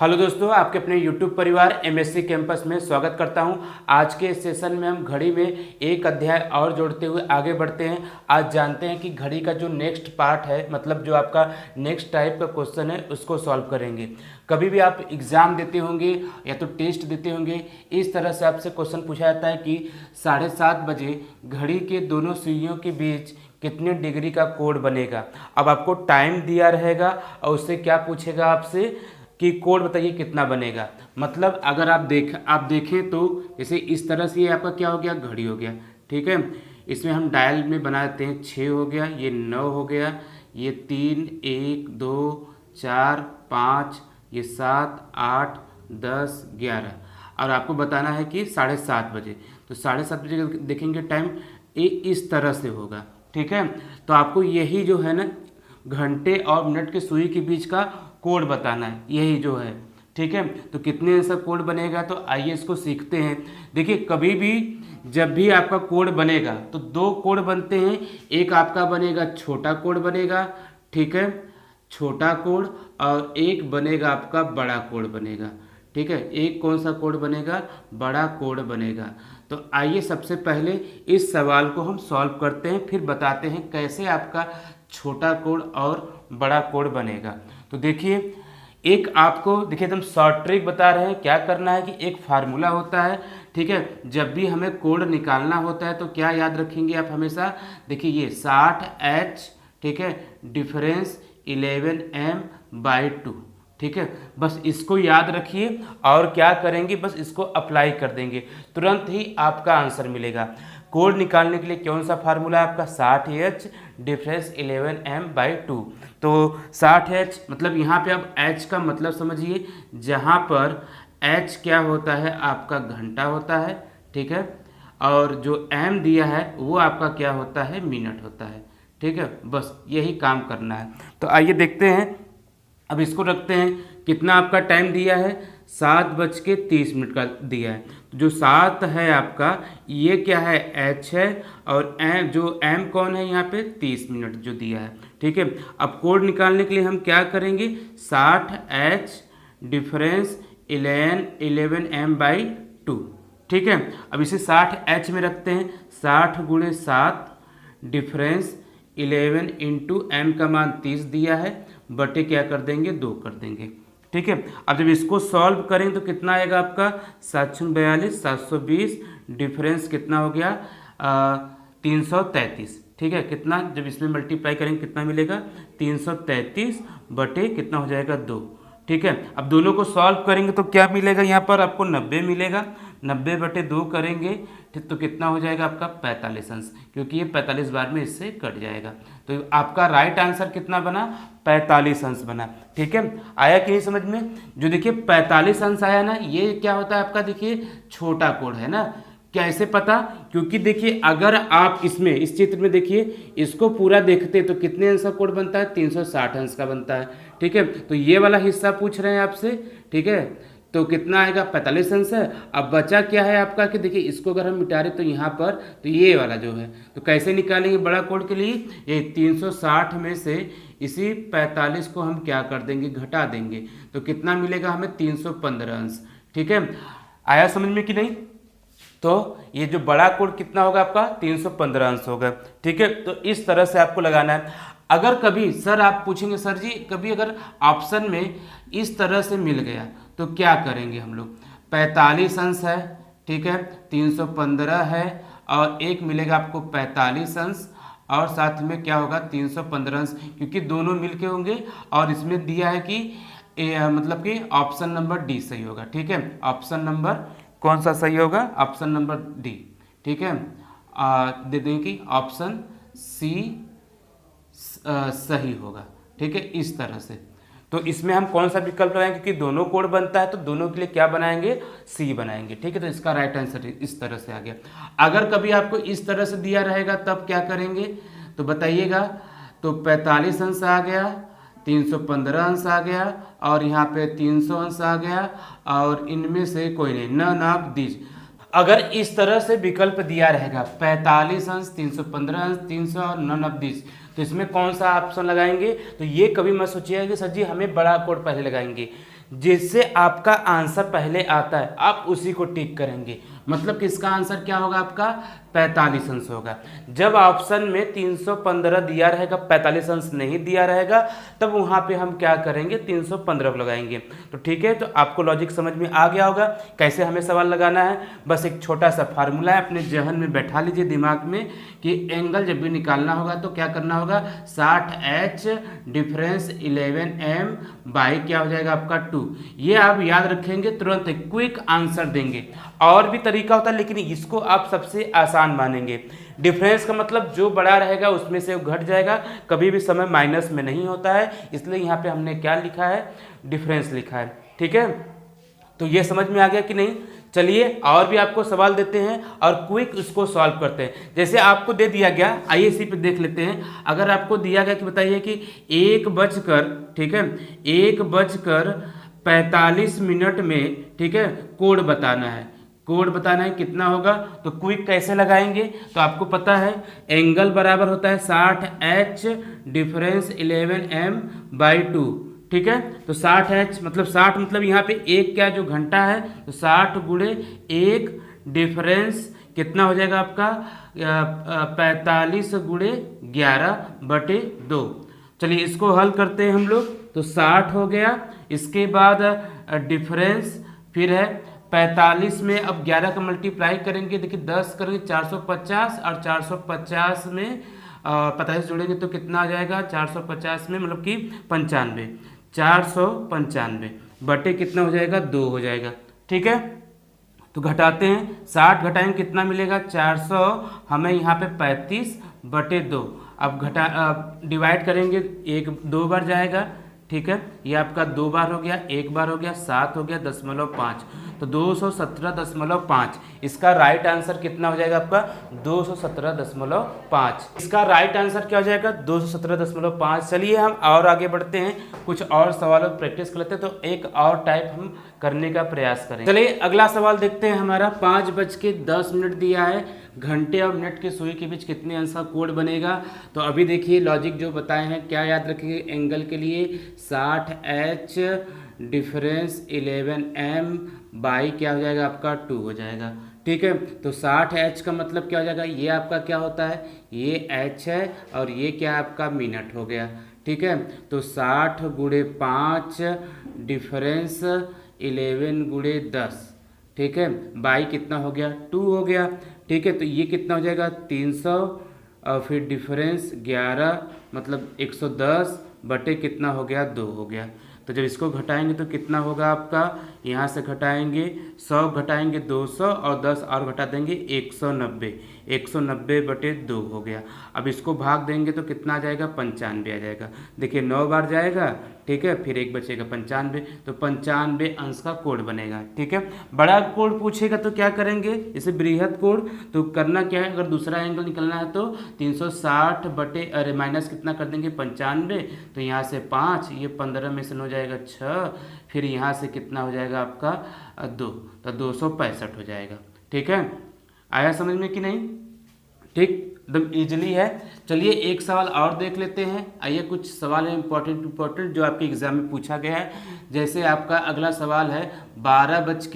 Hello दोस्तों, आपके अपने YouTube परिवार MSc कैंपस में स्वागत करता हूं। आज के सेशन में हम घड़ी में एक अध्याय और जोड़ते हुए आगे बढ़ते हैं। आज जानते हैं कि घड़ी का जो नेक्स्ट पार्ट है, मतलब जो आपका नेक्स्ट टाइप का क्वेश्चन है, उसको सॉल्व करेंगे। कभी भी आप एग्ज़ाम देते होंगे या तो टेस्ट देते होंगे, इस तरह से आपसे क्वेश्चन पूछा जाता है कि 7:30 बजे घड़ी के दोनों सुइयों के बीच कितने डिग्री का कोण बनेगा। अब आपको टाइम दिया रहेगा और उससे क्या पूछेगा आपसे कि कोड बताइए कितना बनेगा। मतलब अगर आप देखें तो जैसे इस तरह से ये आपका क्या हो गया, घड़ी हो गया। ठीक है, इसमें हम डायल में बना देते हैं। 6 हो गया, ये 9 हो गया, ये 3, 1, 2, 4, 5, ये 7, 8, 10, 11 और आपको बताना है कि 7:30 बजे। तो 7:30 बजे देखेंगे टाइम, ये इस तरह से होगा। ठीक है, तो आपको यही जो है ना घंटे और मिनट के सुई के बीच का कोड बताना है, यही जो है। ठीक है, तो कितने ऐसा कोड बनेगा, तो आइए इसको सीखते हैं। देखिए, कभी भी जब भी आपका कोड बनेगा तो दो कोड बनते हैं। एक आपका बनेगा छोटा कोड बनेगा, ठीक है, छोटा कोड, और एक बनेगा आपका बड़ा कोड बनेगा। ठीक है, एक कौन सा कोड बनेगा, बड़ा कोड बनेगा। तो आइए सबसे पहले इस सवाल को हम सॉल्व करते हैं, फिर बताते हैं कैसे आपका छोटा कोड और बड़ा कोड बनेगा। तो देखिए, एक आपको देखिए एकदम शॉर्ट ट्रिक बता रहे हैं। क्या करना है कि एक फार्मूला होता है। ठीक है, जब भी हमें कोड निकालना होता है तो क्या याद रखेंगे आप हमेशा, देखिए ये 60H, ठीक है, डिफरेंस 11m/2। ठीक है, बस इसको याद रखिए और क्या करेंगे, बस इसको अप्लाई कर देंगे, तुरंत ही आपका आंसर मिलेगा। कोड निकालने के लिए कौन सा फार्मूला है आपका, 60H डिफरेंस 11m/2। तो 60H मतलब यहाँ पे आप H का मतलब समझिए, जहाँ पर H क्या होता है, आपका घंटा होता है। ठीक है, और जो M दिया है वो आपका क्या होता है, मिनट होता है। ठीक है, बस यही काम करना है। तो आइए देखते हैं। अब इसको रखते हैं, कितना आपका टाइम दिया है, 7:30 का दिया है। जो 7 है आपका, ये क्या है, H है, और जो M कौन है यहाँ पे, 30 मिनट जो दिया है। ठीक है, अब कोड निकालने के लिए हम क्या करेंगे, 60H डिफरेंस 11m/2। ठीक है, अब इसे 60H में रखते हैं। 60 × 7 डिफरेंस 11 × M का मान 30 दिया है, बटे क्या कर देंगे, 2 कर देंगे। ठीक है, अब जब इसको सॉल्व करें तो कितना आएगा आपका, 742, 720 डिफरेंस कितना हो गया, 333। ठीक है, कितना जब इसमें मल्टीप्लाई करेंगे कितना मिलेगा, 333 बटे कितना हो जाएगा, 2। ठीक है, अब दोनों को सॉल्व करेंगे तो क्या मिलेगा, यहाँ पर आपको 90 मिलेगा। 90/2 करेंगे तो कितना हो जाएगा आपका, 45 अंश, क्योंकि ये 45 बार में इससे कट जाएगा। तो आपका राइट आंसर कितना बना, 45 अंश बना। ठीक है, आया कि नहीं समझ में। जो देखिए 45 अंश आया ना, ये क्या होता है आपका, देखिए छोटा कोड है ना। कैसे पता, क्योंकि देखिए अगर आप इसमें इस चित्र में देखिए, इसको पूरा देखते तो कितने अंश का कोड बनता है, 360 अंश का बनता है। ठीक है, तो ये वाला हिस्सा पूछ रहे हैं आपसे। ठीक है, तो कितना आएगा, 45 अंश है। अब बचा क्या है आपका, कि देखिए इसको अगर हम मिटा रहे तो यहाँ पर, तो ये वाला जो है, तो कैसे निकालेंगे बड़ा कोड के लिए, ये 360 में से इसी 45 को हम क्या कर देंगे, घटा देंगे, तो कितना मिलेगा हमें, 315 अंश। ठीक है, आया समझ में कि नहीं। तो ये जो बड़ा कोड कितना होगा आपका, 315 अंश होगा। ठीक है, तो इस तरह से आपको लगाना है। अगर कभी सर आप पूछेंगे, सर जी कभी अगर ऑप्शन में इस तरह से मिल गया तो क्या करेंगे हम लोग, 45 अंश है, ठीक है, 315 है, और एक मिलेगा आपको 45 अंश, और साथ में क्या होगा, 315 अंश, क्योंकि दोनों मिलके होंगे। और इसमें दिया है कि मतलब कि ऑप्शन नंबर डी सही होगा। ठीक है, ऑप्शन नंबर कौन सा सही होगा, ऑप्शन नंबर डी। ठीक है, दे दें कि ऑप्शन सी सही होगा। ठीक है, इस तरह से। तो इसमें हम कौन सा विकल्प लगाएंगे, क्योंकि दोनों कोड बनता है तो दोनों के लिए क्या बनाएंगे, सी बनाएंगे। ठीक है, तो इसका राइट आंसर इस तरह से आ गया। अगर कभी आपको इस तरह से दिया रहेगा तब क्या करेंगे, तो बताइएगा। तो 45 अंश आ गया, 315 अंश आ गया, और यहाँ पे 300 अंश आ गया, और इनमें से कोई नहीं, नन ऑफ दिस। अगर इस तरह से विकल्प दिया रहेगा, 45 अंश, 315 अंश, 300 और नन ऑफ दिस, तो इसमें कौन सा ऑप्शन लगाएंगे। तो ये कभी मत सोचिएगा कि सर जी हमें बड़ा कोड पहले लगाएंगे। जिससे आपका आंसर पहले आता है आप उसी को टिक करेंगे। मतलब कि इसका आंसर क्या होगा आपका 45 अंश होगा। जब ऑप्शन में 315 दिया रहेगा 45 अंश नहीं दिया रहेगा तब वहाँ पे हम क्या करेंगे 315 लगाएंगे। तो ठीक है, तो आपको लॉजिक समझ में आ गया होगा कैसे हमें सवाल लगाना है। बस एक छोटा सा फार्मूला है, अपने जहन में बैठा लीजिए दिमाग में कि एंगल जब भी निकालना होगा तो क्या करना होगा 60H डिफरेंस 11M बाई क्या हो जाएगा आपका 2। ये आप याद रखेंगे तुरंत क्विक आंसर देंगे। और भी तरीका होता है लेकिन इसको आप सबसे आसान मानेंगे। डिफरेंस का मतलब जो बड़ा रहेगा उसमें से वो घट जाएगा, कभी भी समय माइनस में नहीं होता है, इसलिए यहाँ पे हमने क्या लिखा है डिफरेंस लिखा है। ठीक है, तो ये समझ में आ गया कि नहीं। चलिए और भी आपको सवाल देते हैं और क्विक उसको सॉल्व करते हैं। जैसे आपको दे दिया गया, आइए इसी पे देख लेते हैं। अगर आपको दिया गया कि बताइए कि 1 बजकर, ठीक है, 1 बजकर 45 मिनट में, ठीक है, कोण बताना है। कोण बताना है कितना होगा, तो क्विक कैसे लगाएंगे, तो आपको पता है एंगल बराबर होता है 60H डिफरेंस 11M बाई 2। ठीक है, तो 60H मतलब 60 मतलब यहाँ पे एक क्या जो घंटा है, तो 60 गुणे 1 डिफरेंस कितना हो जाएगा आपका 45 गुणे 11/2। चलिए इसको हल करते हैं हम लोग, तो 60 हो गया, इसके बाद डिफरेंस फिर है 45 में अब 11 का मल्टीप्लाई करेंगे, देखिए 10 करेंगे 450 और 450 में 45 जोड़ेंगे तो कितना आ जाएगा 450 में मतलब कि 95, 495 बटे कितना हो जाएगा 2 हो जाएगा। ठीक है, तो घटाते हैं, 60 घटाएंगे कितना मिलेगा 400, हमें यहाँ पे 35/2। अब डिवाइड करेंगे, 1 2 बार जाएगा। ठीक है, ये आपका 2 बार हो गया, 1 बार हो गया, 7 हो गया 0.5, तो 217.5। इसका राइट आंसर कितना हो जाएगा आपका 217.5। इसका राइट आंसर क्या हो जाएगा 217.5। चलिए हम और आगे बढ़ते हैं, कुछ और सवालों पर प्रैक्टिस कर लेते हैं, तो एक और टाइप हम करने का प्रयास करें। चलिए अगला सवाल देखते हैं। हमारा 5:10 दिया है, घंटे और मिनट के सुई के बीच कितने अंश का कोण बनेगा। तो अभी देखिए लॉजिक जो बताए हैं क्या याद रखेंगे एंगल के लिए 60H डिफरेंस 11M बाई क्या हो जाएगा आपका 2 हो जाएगा। ठीक है, तो 60H का मतलब क्या हो जाएगा, ये आपका क्या होता है, ये H है और ये क्या आपका मिनट हो गया। ठीक है, तो 60 गुणे 5 डिफरेंस 11 गुणे 10, ठीक है, बाई कितना हो गया 2 हो गया। ठीक है, तो ये कितना हो जाएगा 300 और फिर डिफरेंस 11 मतलब 110 बटे कितना हो गया 2 हो गया। तो जब इसको घटाएंगे तो कितना होगा आपका, यहाँ से घटाएंगे 100 घटाएंगे 200 और 10 और घटा देंगे 190, 190/2 हो गया। अब इसको भाग देंगे तो कितना आ जाएगा 95 आ जाएगा। देखिए 9 बार जाएगा, ठीक है, फिर 1 बचेगा 95, तो 95 अंश का कोण बनेगा। ठीक है, बड़ा कोण पूछेगा तो क्या करेंगे, जैसे बृहद कोण, तो करना क्या है, अगर दूसरा एंगल निकलना है तो 360 बटे अरे माइनस कितना कर देंगे 95, तो यहाँ से 5, ये 15 में से हो जाएगा 6, फिर यहाँ से कितना हो जाएगा आपका 2, तो 265 हो जाएगा। ठीक है, आया समझ में कि नहीं। ठीक, एकदम ईजिली है। चलिए एक सवाल और देख लेते हैं। आइए कुछ सवाल है इंपॉर्टेंट जो आपके एग्जाम में पूछा गया है। जैसे आपका अगला सवाल है 12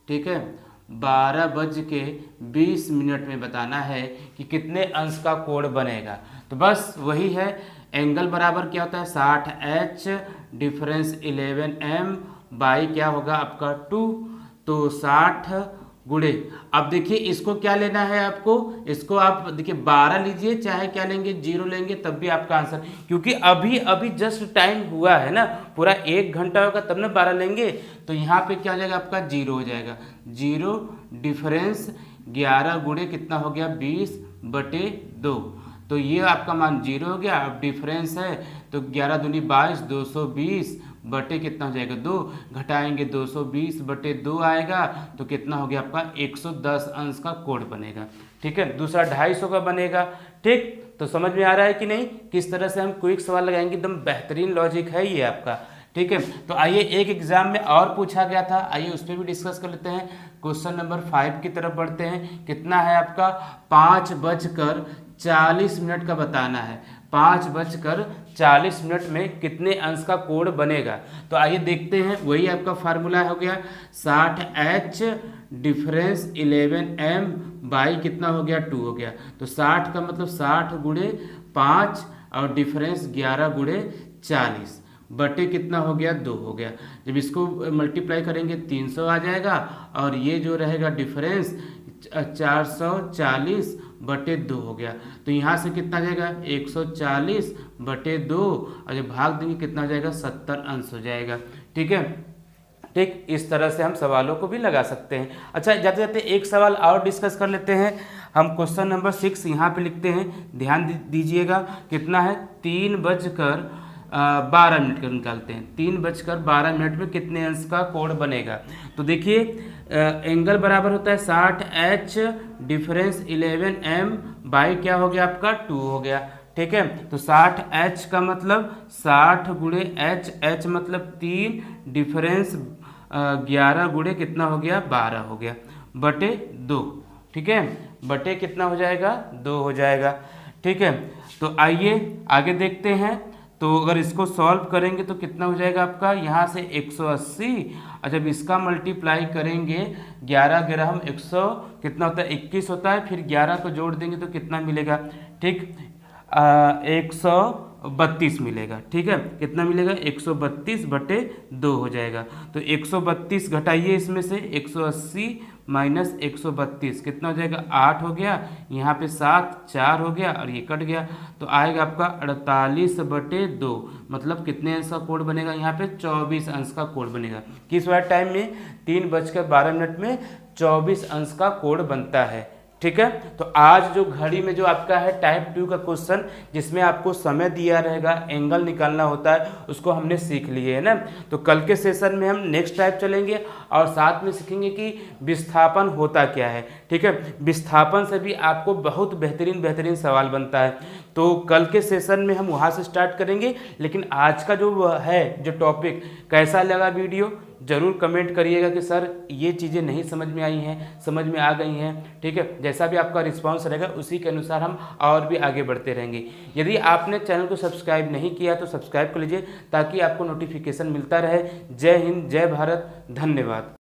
ठीक है 12:20 में बताना है कि कितने अंश का कोण बनेगा। तो बस वही है, एंगल बराबर क्या होता है 60H डिफरेंस 11M बाई क्या होगा आपका 2, तो 60 गुणे, अब देखिए इसको क्या लेना है आपको, इसको आप देखिए 12 लीजिए चाहे क्या लेंगे 0 लेंगे तब भी आपका आंसर, क्योंकि अभी जस्ट टाइम हुआ है ना, पूरा 1 घंटा होगा तब ना 12 लेंगे, तो यहाँ पे क्या हो जाएगा आपका 0 हो जाएगा। 0 डिफरेंस 11 गुणे कितना हो गया 20/2, तो ये आपका मान 0 हो गया। अब डिफरेंस है तो 11 दूनी 22, 220 बटे कितना हो जाएगा 2, घटाएंगे 220/2 आएगा, तो कितना हो गया आपका 110 अंश का कोण बनेगा। ठीक है, दूसरा 250 का बनेगा। ठीक, तो समझ में आ रहा है कि नहीं किस तरह से हम क्विक सवाल लगाएंगे, एकदम बेहतरीन लॉजिक है ये आपका। ठीक है, तो आइए एक एग्जाम में और पूछा गया था, आइए उस पर भी डिस्कस कर लेते हैं। क्वेश्चन नंबर 5 की तरफ बढ़ते हैं। कितना है आपका 5:40 का बताना है। 5:40 में कितने अंश का कोण बनेगा। तो आइए देखते हैं, वही आपका फार्मूला हो गया 60H डिफरेंस 11M बाई कितना हो गया 2 हो गया। तो 60 का मतलब 60 गुणे 5 और डिफरेंस 11 गुणे 40 बटे कितना हो गया 2 हो गया। जब इसको मल्टीप्लाई करेंगे 300 आ जाएगा और ये जो रहेगा डिफरेंस 440 बटे 2 हो गया। तो यहाँ से कितना आ जाएगा 140 बटे 2 और जब भाग देंगे कितना हो जाएगा 70 अंश हो जाएगा। ठीक है, ठीक इस तरह से हम सवालों को भी लगा सकते हैं। अच्छा, जाते जाते एक सवाल और डिस्कस कर लेते हैं। हम क्वेश्चन नंबर 6 यहाँ पे लिखते हैं, ध्यान दीजिएगा। कितना है 3:12 का निकालते हैं। 3:12 में कितने अंश का कोण बनेगा। तो देखिए एंगल बराबर होता है 60H डिफरेंस 11M बाई क्या हो गया आपका 2 हो गया। ठीक है, तो 60H का मतलब 60 गुणे H मतलब 3 डिफरेंस 11 गुणे कितना हो गया 12 हो गया बटे 2। ठीक है, बटे कितना हो जाएगा 2 हो जाएगा। ठीक है, तो आइए आगे देखते हैं। तो अगर इसको सॉल्व करेंगे तो कितना हो जाएगा आपका, यहाँ से 180 और जब इसका मल्टीप्लाई करेंगे 11 ग्राम 100 कितना होता है 21 होता है, फिर 11 को जोड़ देंगे तो कितना मिलेगा, ठीक 132 मिलेगा। ठीक है, कितना मिलेगा 132 बटे 2 हो जाएगा। तो 132 घटाइए इसमें से 180 माइनस 132 कितना हो जाएगा 8 हो गया, यहाँ पे 7 4 हो गया और ये कट गया। तो आएगा आपका 48 बटे 2 मतलब कितने अंश का कोण बनेगा, यहाँ पे 24 अंश का कोण बनेगा। किस वाले टाइम में 3:12 में 24 अंश का कोण बनता है। ठीक है, तो आज जो घड़ी में जो आपका है टाइप 2 का क्वेश्चन जिसमें आपको समय दिया रहेगा, एंगल निकालना होता है, उसको हमने सीख लिए है ना। तो कल के सेशन में हम नेक्स्ट टाइप चलेंगे और साथ में सीखेंगे कि विस्थापन होता क्या है। ठीक है, विस्थापन से भी आपको बहुत बेहतरीन सवाल बनता है। तो कल के सेशन में हम वहाँ से स्टार्ट करेंगे। लेकिन आज का जो है जो टॉपिक कैसा लगा वीडियो ज़रूर कमेंट करिएगा कि सर ये चीज़ें नहीं समझ में आई हैं, समझ में आ गई हैं। ठीक है, जैसा भी आपका रिस्पांस रहेगा उसी के अनुसार हम और भी आगे बढ़ते रहेंगे। यदि आपने चैनल को सब्सक्राइब नहीं किया तो सब्सक्राइब कर लीजिए ताकि आपको नोटिफिकेशन मिलता रहे। जय हिंद, जय भारत, धन्यवाद।